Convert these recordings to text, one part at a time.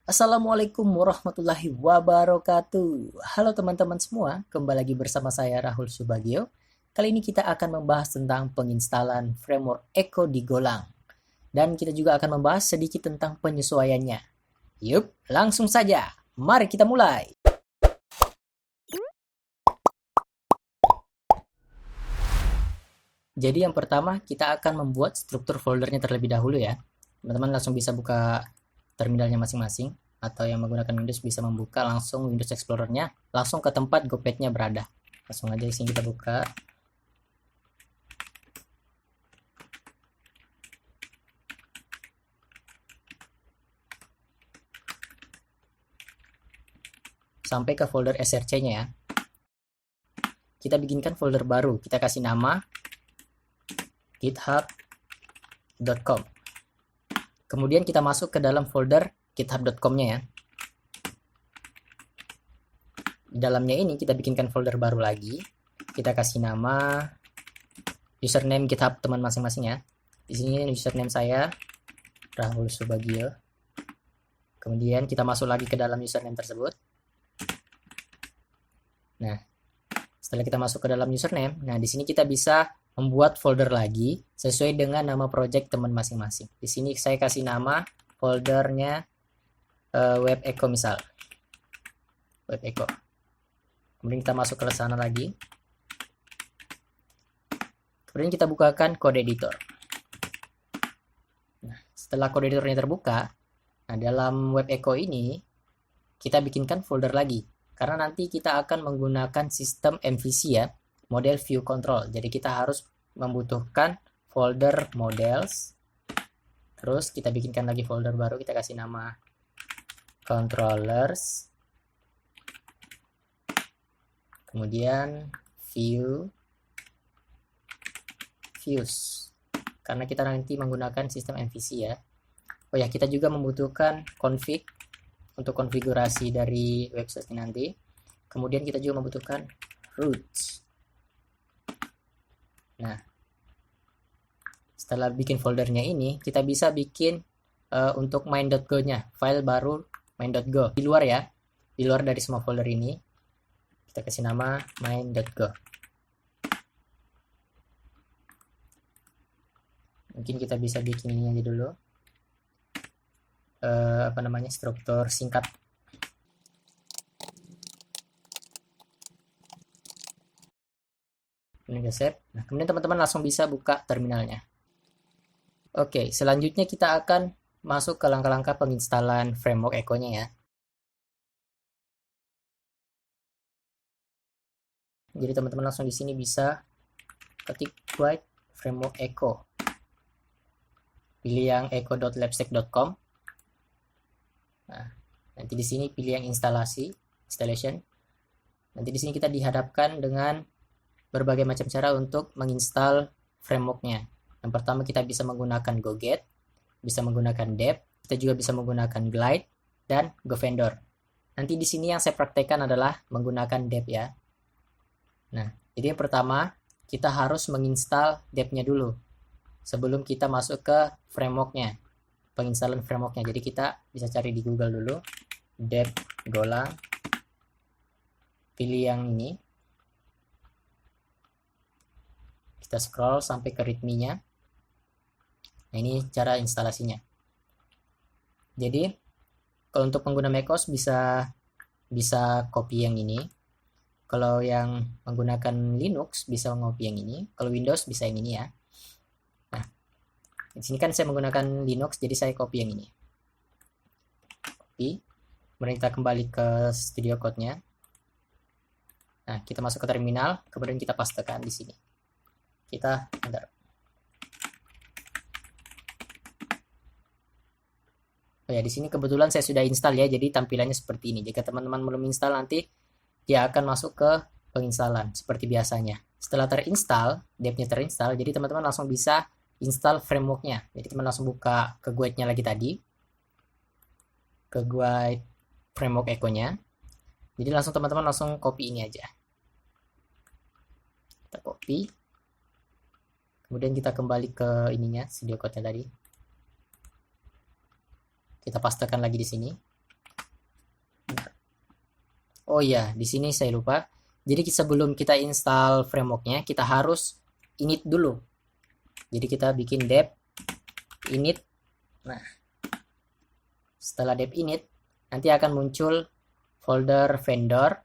Assalamualaikum warahmatullahi wabarakatuh. Halo teman-teman semua, kembali lagi bersama saya Rahul Subagio. Kali ini kita akan membahas tentang penginstalan framework Echo di Golang. Dan kita juga akan membahas sedikit tentang penyesuaiannya. Yup, langsung saja. Mari kita mulai. Jadi yang pertama kita akan membuat struktur foldernya terlebih dahulu ya. Teman-teman langsung bisa buka terminalnya masing-masing, atau yang menggunakan Windows bisa membuka langsung Windows Explorer-nya langsung ke tempat GoPad-nya berada. Langsung aja di sini kita buka. Sampai ke folder src-nya ya. Kita bikinkan folder baru, kita kasih nama github.com. Kemudian kita masuk ke dalam folder github.com-nya ya. Di dalamnya ini kita bikinkan folder baru lagi. Kita kasih nama username GitHub teman masing-masing ya. Di sini username saya Rahul Subagio. Kemudian kita masuk lagi ke dalam username tersebut. Nah, setelah kita masuk ke dalam username, nah di sini kita bisa membuat folder lagi sesuai dengan nama project teman masing-masing. Di sini saya kasih nama foldernya Web Echo misal. Web Echo. Kemudian kita masuk ke sana lagi. Kemudian kita bukakan code editor. Nah, setelah code editornya terbuka, nah dalam Web Echo ini kita bikinkan folder lagi. Karena nanti kita akan menggunakan sistem MVC ya, model view control. Jadi kita harus membutuhkan folder models. Terus kita bikinkan lagi folder baru, kita kasih nama controllers. Kemudian views. Karena kita nanti menggunakan sistem MVC ya. Oh ya, kita juga membutuhkan config untuk konfigurasi dari website nanti. Kemudian kita juga membutuhkan root. Nah, setelah bikin foldernya ini, kita bisa bikin untuk main.go-nya, file baru main.go. Di luar ya, di luar dari semua folder ini, kita kasih nama main.go. Mungkin kita bisa bikin ini aja dulu. Struktur singkat. Ini udah save. Nah, kemudian teman-teman langsung bisa buka terminalnya. Oke, selanjutnya kita akan masuk ke langkah-langkah penginstalan framework Echo-nya ya. Jadi teman-teman langsung di sini bisa ketik write framework Echo. Pilih yang echo.labstack.com. Nah, nanti di sini pilih yang installation. Nanti di sini kita dihadapkan dengan berbagai macam cara untuk menginstal frameworknya. Yang pertama kita bisa menggunakan GoGet, bisa menggunakan dep, kita juga bisa menggunakan Glide dan GoVendor. Nanti di sini yang saya praktekkan adalah menggunakan dep ya. Nah, jadi yang pertama kita harus menginstal dep-nya dulu sebelum kita masuk ke frameworknya, penginstalan frameworknya. Jadi kita bisa cari di Google dulu, dep Golang, pilih yang ini, kita scroll sampai ke readme-nya. Nah, ini cara instalasinya. Jadi kalau untuk pengguna macOS bisa copy yang ini. Kalau yang menggunakan Linux bisa copy yang ini. Kalau Windows bisa yang ini ya. Nah, di sini kan saya menggunakan Linux, jadi saya copy yang ini. Copy. Kemudian kita kembali ke studio code-nya. Nah, kita masuk ke terminal, kemudian kita pastekan di sini. Oh ya, di sini kebetulan saya sudah install ya, jadi tampilannya seperti ini. Jika teman-teman belum install, nanti dia akan masuk ke penginstalan seperti biasanya. Setelah terinstall, dep-nya terinstall, jadi teman-teman langsung bisa install framework-nya. Jadi teman langsung buka ke guide-nya lagi tadi, ke guide framework Echo-nya. Jadi langsung teman-teman langsung copy ini aja. Kita copy. Kemudian kita kembali ke ininya, studio code-nya tadi. Kita pastekan lagi di sini. Oh iya, di sini saya lupa. Jadi sebelum kita install frameworknya, kita harus init dulu. Jadi kita bikin dep init. Nah, setelah dep init, nanti akan muncul folder vendor,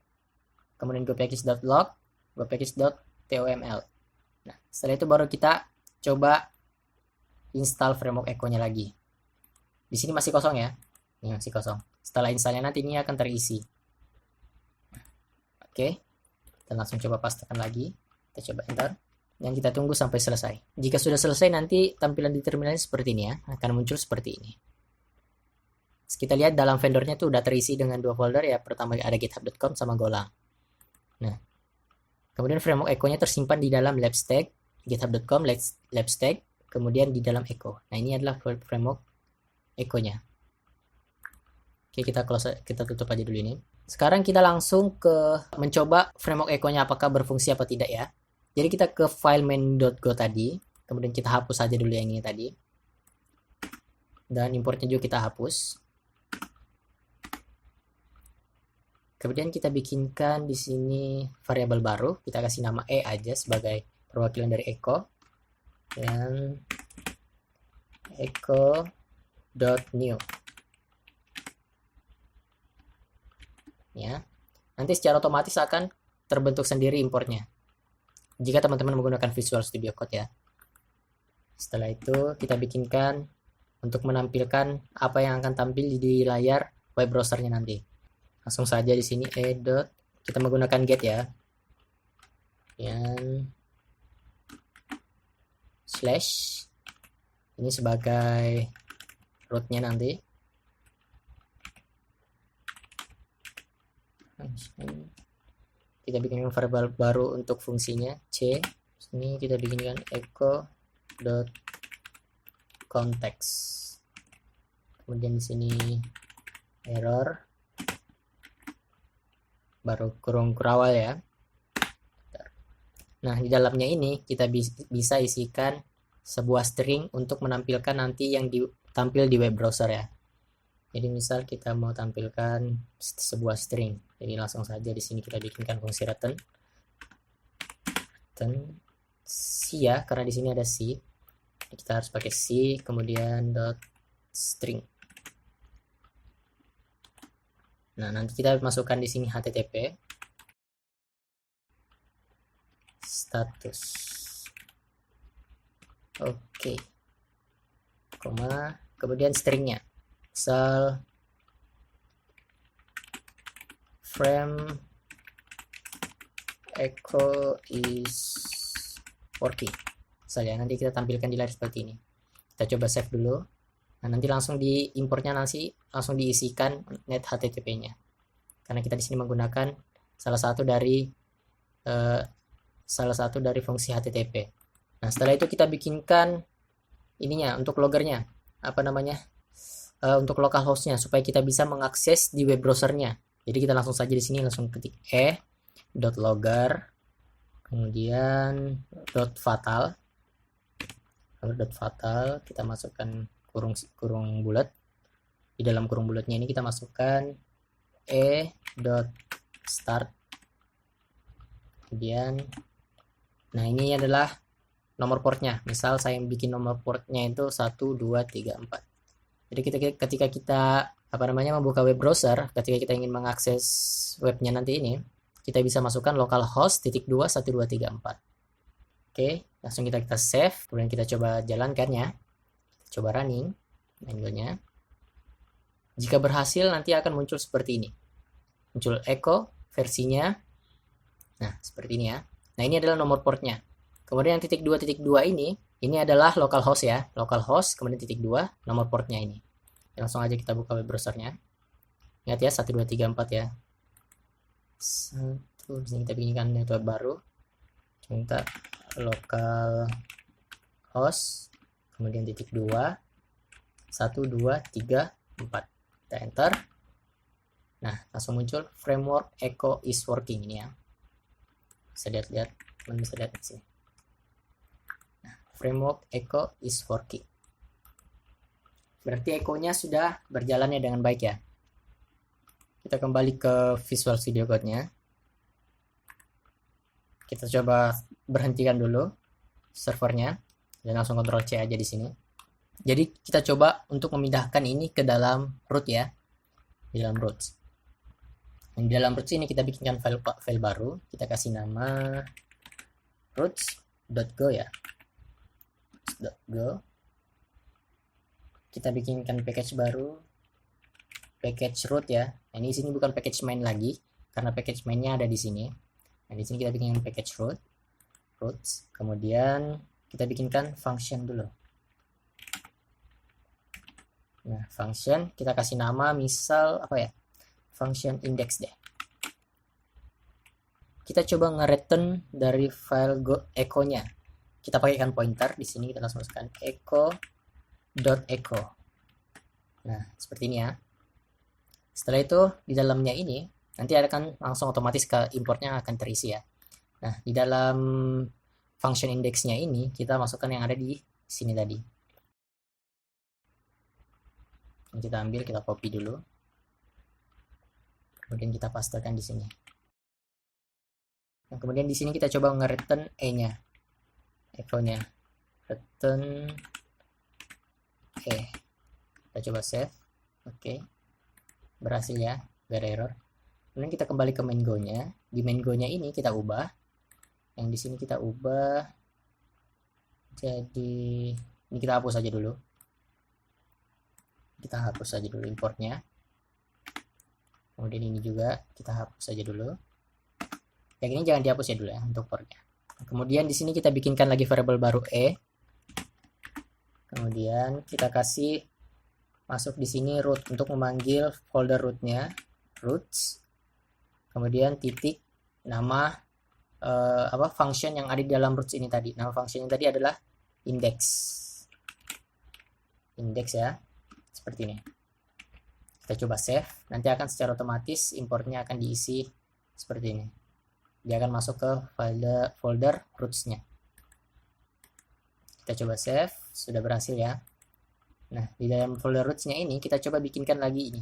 kemudian gopackage.log, gopackage.toml. Nah, setelah itu baru kita coba install framework echo-nya lagi. Di sini masih kosong ya. Ini masih kosong. Setelah installnya nanti ini akan terisi. Oke. Kita langsung coba pastekan lagi. Kita coba enter. Dan kita tunggu sampai selesai. Jika sudah selesai nanti tampilan di terminalnya seperti ini ya. Akan muncul seperti ini. Kita lihat dalam vendornya tuh udah terisi dengan dua folder ya. Pertama ada github.com sama Golang. Nah, kemudian framework echo-nya tersimpan di dalam labstack, github.com, labstack, kemudian di dalam echo. Nah, ini adalah framework echo-nya. Oke, kita tutup aja dulu ini. Sekarang kita langsung ke mencoba framework echo-nya apakah berfungsi apa tidak ya. Jadi kita ke file main.go tadi, kemudian kita hapus aja dulu yang ini tadi. Dan importnya juga kita hapus. Kemudian kita bikinkan di sini variabel baru, kita kasih nama e aja sebagai perwakilan dari echo. Dan echo.new. Ya. Nanti secara otomatis akan terbentuk sendiri importnya. Jika teman-teman menggunakan Visual Studio Code ya. Setelah itu kita bikinkan untuk menampilkan apa yang akan tampil di layar web browsernya nanti. Langsung saja di sini kita menggunakan get ya. Dan slash ini sebagai rootnya nanti. Kita bikinkan variabel baru untuk fungsinya c. Ini kita bikinkan echo.context. Kemudian di sini error baru kurung kurawal ya. Nah, di dalamnya ini kita bisa isikan sebuah string untuk menampilkan nanti yang tampil di web browser ya. Jadi misal kita mau tampilkan sebuah string. Jadi langsung saja di sini kita bikinkan fungsi return C ya, karena di sini ada C. Kita harus pakai C kemudian dot string. Nah, nanti kita masukkan di sini HTTP status. Oke. Koma, kemudian stringnya. Misal frame echo is working. Misalnya nanti kita tampilkan di layar seperti ini. Kita coba save dulu. Nah, nanti langsung importnya langsung diisikan net HTTP-nya. Karena kita di sini menggunakan salah satu dari fungsi HTTP. Nah, setelah itu kita bikinkan ininya untuk loggernya. Apa namanya? Untuk localhost-nya supaya kita bisa mengakses di web browsernya. Jadi kita langsung saja di sini langsung ketik .logger kemudian .fatal. Lalu .fatal kita masukkan kurung bulat. Di dalam kurung bulatnya ini kita masukkan .start. Kemudian nah ini adalah nomor portnya. Misal saya bikin nomor portnya itu 1 2 3 4. Jadi ketika kita membuka web browser, ketika kita ingin mengakses webnya nanti ini, kita bisa masukkan localhost .2 1 2 3 4. Oke, langsung kita save, kemudian kita coba jalankannya. Coba running manualnya. Jika berhasil nanti akan muncul seperti ini. Muncul echo versinya. Nah, seperti ini ya. Nah, ini adalah nomor portnya. Kemudian yang .2 ini adalah localhost ya, localhost kemudian .2 nomor portnya ini. Langsung aja kita buka web browsernya. Ingat ya 1 2 3 4 ya. Di sini kita bikinkan network baru. Kita localhost kemudian .2 1 2 3 4. Kita enter. Nah, langsung muncul framework echo is working ini ya. Bisa lihat, teman bisa lihat di sini. Framework echo is working. Berarti echo-nya sudah berjalannya dengan baik ya. Kita kembali ke Visual Studio Code-nya. Kita coba berhentikan dulu servernya dan langsung Ctrl C aja di sini. Jadi kita coba untuk memindahkan ini ke dalam root ya, di dalam root. Dan di dalam root ini kita bikinkan file baru. Kita kasih nama roots.go ya. Roots.go. Kita bikinkan package baru, package root ya. Nah, ini di sini bukan package main lagi karena package mainnya ada di sini. Nah, di sini kita bikinkan package roots. Kemudian kita bikinkan function dulu. Nah, function kita kasih nama misal apa ya? Function index deh. Kita coba nge-return dari file echo-nya. Kita pakaikan pointer di sini, kita langsung masukkan echo.echo. Nah, seperti ini ya. Setelah itu di dalamnya ini nanti akan langsung otomatis ke importnya akan terisi ya. Nah, di dalam function indexnya ini kita masukkan yang ada di sini tadi. Kita ambil, kita copy dulu. Kemudian kita pastekan di sini. Nah, kemudian di sini kita coba nge-return E-nya. Echo-nya. Return E. Kita coba save. Oke. Berhasil ya, gak ada error. Kemudian kita kembali ke main go-nya. Di main go-nya ini kita ubah. Yang di sini kita ubah jadi ini kita hapus aja dulu. Kita hapus aja dulu importnya. Kemudian ini juga kita hapus aja dulu. Yang ini jangan dihapus ya dulu ya untuk portnya. Kemudian di sini kita bikinkan lagi variable baru E. Kemudian kita kasih masuk di sini root untuk memanggil folder rootnya, roots. Kemudian titik nama function yang ada di dalam roots ini tadi. Nama function yang tadi adalah index. Index ya. Seperti ini. Kita coba save, nanti akan secara otomatis importnya akan diisi seperti ini. Dia akan masuk ke folder roots-nya. Kita coba save, sudah berhasil ya. Nah, di dalam folder roots-nya ini kita coba bikinkan lagi ini.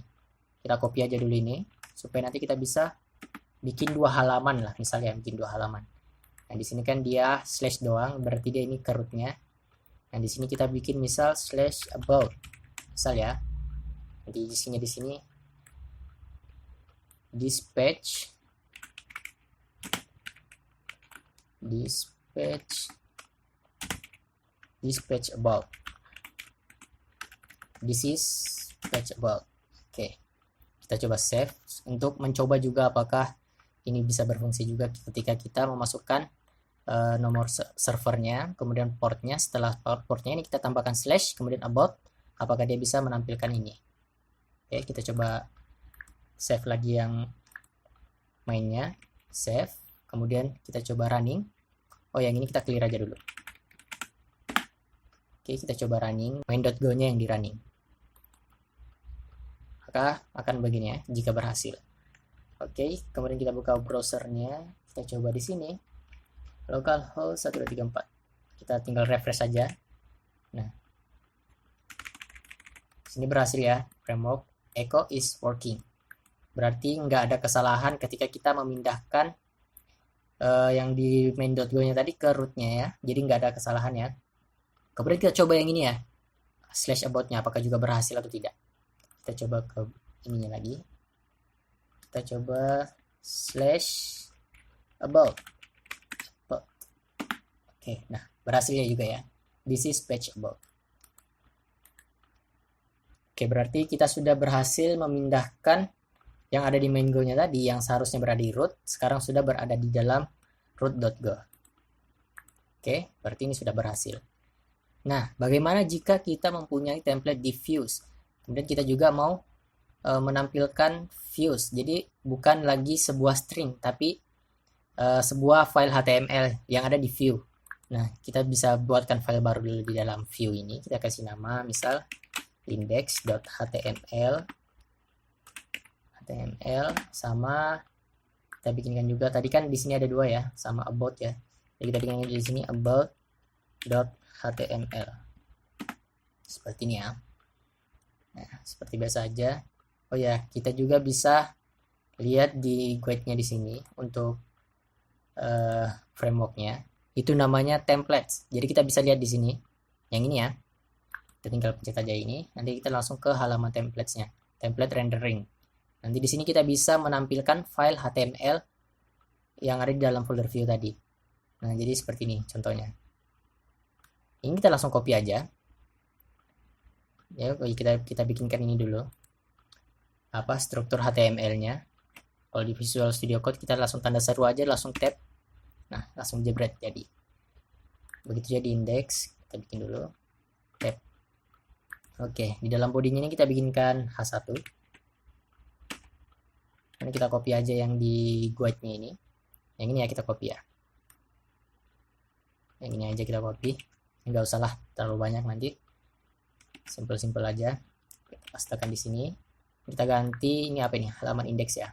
Kita copy aja dulu ini supaya nanti kita bisa bikin 2 halaman lah, misalnya bikin 2 halaman. Nah, di sini kan dia slash doang, berarti dia ini ke root-nya. Nah, di sini kita bikin misal slash about. Misal ya. Di sini dispatch about. This is patch about. Oke. Kita coba save untuk mencoba juga apakah ini bisa berfungsi juga ketika kita memasukkan nomor servernya, kemudian portnya. Setelah portnya ini kita tambahkan slash, kemudian about, apakah dia bisa menampilkan ini. Oke, kita coba save lagi yang mainnya, save, kemudian kita coba running. Oh, yang ini kita clear aja dulu. Oke, kita coba running, main.go-nya yang di running. Maka akan begini ya, jika berhasil. Oke, kemudian kita buka browsernya, kita coba di sini, localhost 1234. Kita tinggal refresh saja. Nah, sini berhasil ya, framework echo is working. Berarti nggak ada kesalahan ketika kita memindahkan yang di main.go-nya tadi ke root-nya ya. Jadi nggak ada kesalahan ya. Kemudian kita coba yang ini ya, slash about-nya apakah juga berhasil atau tidak. Kita coba ke ininya lagi. Kita coba slash about. Oke, nah berhasilnya juga ya. This is patch about. Oke, berarti kita sudah berhasil memindahkan yang ada di main go-nya tadi, yang seharusnya berada di root, sekarang sudah berada di dalam root.go. Oke, berarti ini sudah berhasil. Nah, bagaimana jika kita mempunyai template diffuse? Kemudian kita juga mau menampilkan views. Jadi bukan lagi sebuah string, tapi sebuah file HTML yang ada di view. Nah, kita bisa buatkan file baru dulu di dalam view ini. Kita kasih nama, misal index.html sama kita bikinkan juga tadi kan di sini ada 2 ya, sama about ya. Jadi kita bikinkan di sini about.html. Seperti ini ya. Nah, seperti biasa aja. Oh ya, kita juga bisa lihat di guide-nya di sini untuk framework-nya itu namanya templates. Jadi kita bisa lihat di sini yang ini ya. Kita tinggal pencet aja ini, nanti kita langsung ke halaman templates-nya, template rendering. Nanti di sini kita bisa menampilkan file HTML yang ada di dalam folder view tadi. Nah, jadi seperti ini contohnya. Ini kita langsung copy aja. Ya, kita bikinkan ini dulu. Apa struktur HTML-nya. Kalau di Visual Studio Code kita langsung tanda seru aja, langsung tab. Nah, langsung jebret jadi. Begitu jadi index, kita bikin dulu. Tab. Oke, di dalam bodinya ini kita bikinkan H1. Ini kita copy aja yang di guide-nya ini. Yang ini ya kita copy ya. Yang ini aja kita copy. Enggak usah lah terlalu banyak nanti. Simple aja. Kita pastekan di sini. Kita ganti ini apa ini? Halaman indeks ya.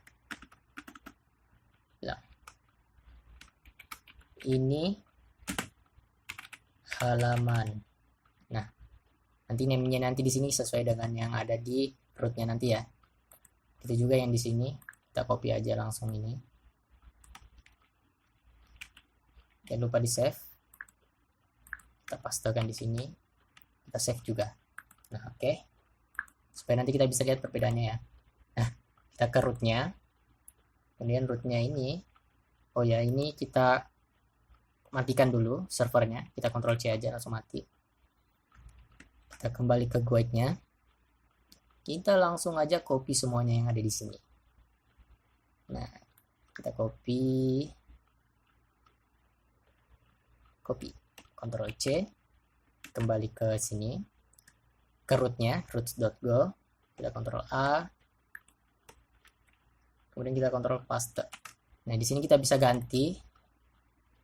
Nah. Ini halaman. Nah, nanti name-nya nanti di sini sesuai dengan yang ada di root-nya nanti ya. Itu juga yang di sini kita copy aja langsung ini. Jangan lupa di save. Kita pastekan di sini. Kita save juga. Nah, oke. Supaya nanti kita bisa lihat perbedaannya ya. Nah, kita ke root-nya. Kemudian root-nya ini. Oh ya, ini kita matikan dulu servernya. Kita Ctrl C aja langsung mati. Kita kembali ke guide-nya. Kita langsung aja copy semuanya yang ada di sini. Nah, kita copy. Ctrl C, kembali ke sini, ke root-nya, roots.go, kita Ctrl A, kemudian kita Ctrl paste. Nah, di sini kita bisa ganti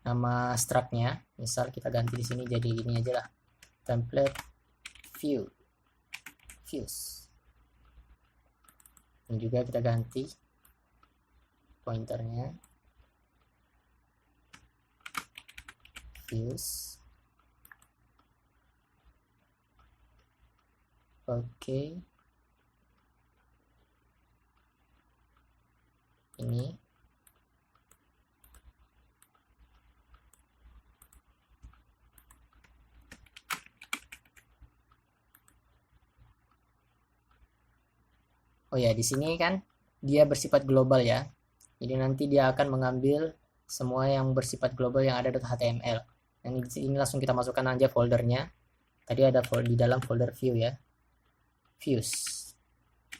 nama struct-nya, misal kita ganti di sini jadi gini aja lah, template views. Dan juga kita ganti pointernya. Views. Oke. Ini. Oh ya, di sini kan dia bersifat global ya. Jadi nanti dia akan mengambil semua yang bersifat global yang ada di HTML. Yang ini langsung kita masukkan aja foldernya. Tadi ada di dalam folder view ya. Views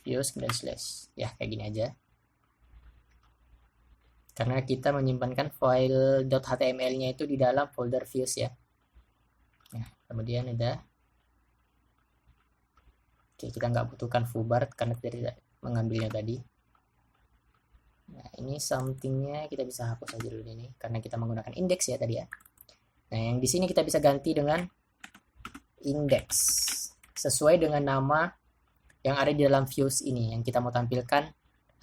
kemudian slash. Ya, kayak gini aja. Karena kita menyimpankan file .html-nya itu di dalam folder views ya. Nah, kemudian ada. Oke, kita nggak butuhkan foobar karena tidak mengambilnya tadi. Nah, ini something-nya kita bisa hapus aja dulu ini karena kita menggunakan index ya tadi ya. Nah, yang di sini kita bisa ganti dengan index sesuai dengan nama yang ada di dalam views ini yang kita mau tampilkan,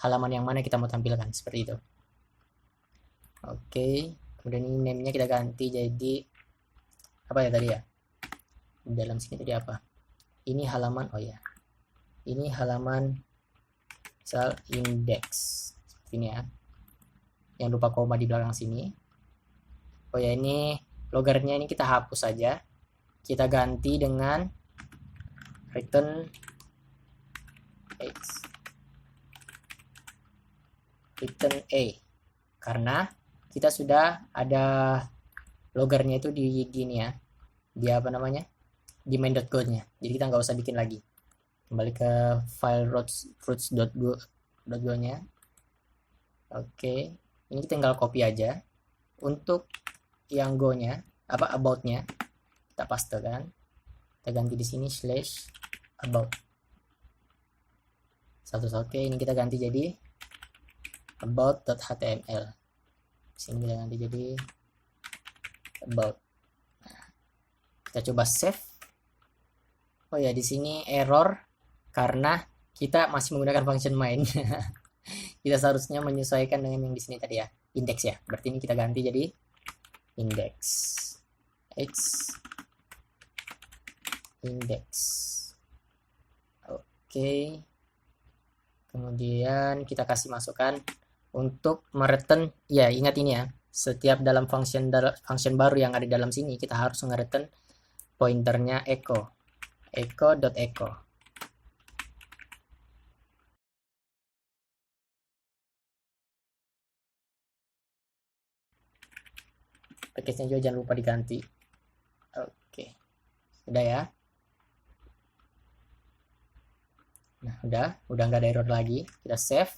halaman yang mana kita mau tampilkan, seperti itu. Oke, kemudian ini name-nya kita ganti jadi apa ya tadi ya? Di dalam sini tadi apa? Ini halaman, oh ya. Ini halaman misal index. Seperti ini ya. Yang lupa koma di belakang sini. Oh ya, ini logarnya ini kita hapus saja. Kita ganti dengan return A. Karena kita sudah ada logarnya itu di gini ya. Di apa namanya? Di main.go-nya. Jadi kita nggak usah bikin lagi. Kembali ke file roots.go-nya. Oke, ini kita tinggal copy aja. Untuk yang go-nya, apa about-nya, kita pastekan. Kita ganti di sini slash about. Oke, ini kita ganti jadi about.html. Sini kita ganti jadi about. Nah, kita coba save. Oh ya, di sini error karena kita masih menggunakan function main. Kita seharusnya menyesuaikan dengan yang di sini tadi ya, index ya. Berarti ini kita ganti jadi index. Index. Oke. Kemudian kita kasih masukan untuk mereturn, ya ingat ini ya, setiap dalam function baru yang ada dalam sini kita harus nge-return pointernya echo echo.echo. Package-nya juga jangan lupa diganti. Oke, udah ya. Nah, udah nggak ada error lagi. Kita save.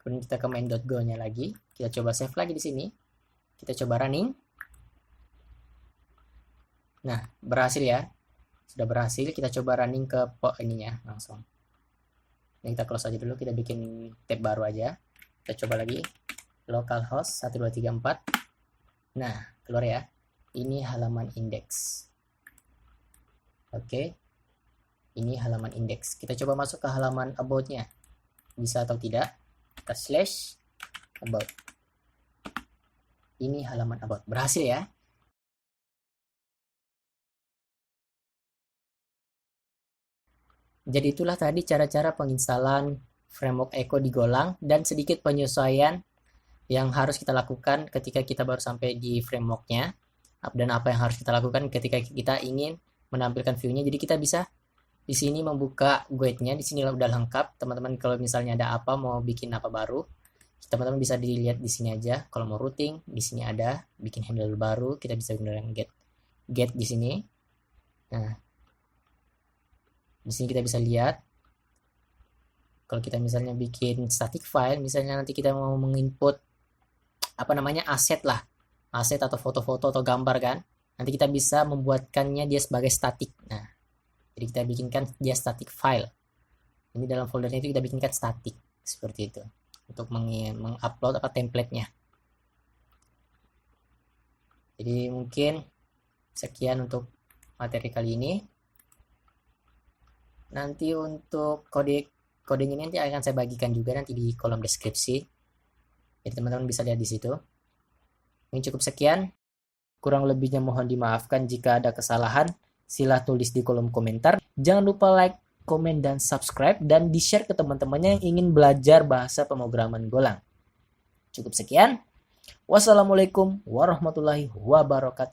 Kemudian kita ke main.go-nya lagi. Kita coba save lagi di sini. Kita coba running. Nah, berhasil ya. Sudah berhasil. Kita coba running ke ininya langsung. Ini kita close aja dulu. Kita bikin tab baru aja. Kita coba lagi. Localhost 1234. Nah, keluar ya. Ini halaman indeks. Oke. Ini halaman indeks. Kita coba masuk ke halaman about-nya. Bisa atau tidak? Kita slash about. Ini halaman about. Berhasil ya. Jadi itulah tadi cara-cara penginstalan framework Echo di Golang dan sedikit penyesuaian yang harus kita lakukan ketika kita baru sampai di frameworknya, dan apa yang harus kita lakukan ketika kita ingin menampilkan view-nya. Jadi kita bisa di sini membuka guide-nya. Di sini udah lengkap, teman-teman. Kalau misalnya ada apa, mau bikin apa baru, teman-teman bisa dilihat di sini aja. Kalau mau routing, di sini ada. Bikin handle baru, kita bisa gunakan get di sini. Nah, di sini kita bisa lihat. Kalau kita misalnya bikin static file, misalnya nanti kita mau menginput apa namanya, aset lah, aset atau foto-foto atau gambar kan, nanti kita bisa membuatkannya dia sebagai static. Nah, jadi kita bikinkan dia static file. Ini dalam foldernya itu kita bikinkan static seperti itu untuk mengupload apa template-nya. Jadi mungkin sekian untuk materi kali ini. Nanti untuk kodenya nanti akan saya bagikan juga nanti di kolom deskripsi. Jadi teman-teman bisa lihat di situ. Ini cukup sekian. Kurang lebihnya mohon dimaafkan jika ada kesalahan. Sila tulis di kolom komentar. Jangan lupa like, komen, dan subscribe. Dan di-share ke teman-temannya yang ingin belajar bahasa pemrograman Golang. Cukup sekian. Wassalamualaikum warahmatullahi wabarakatuh.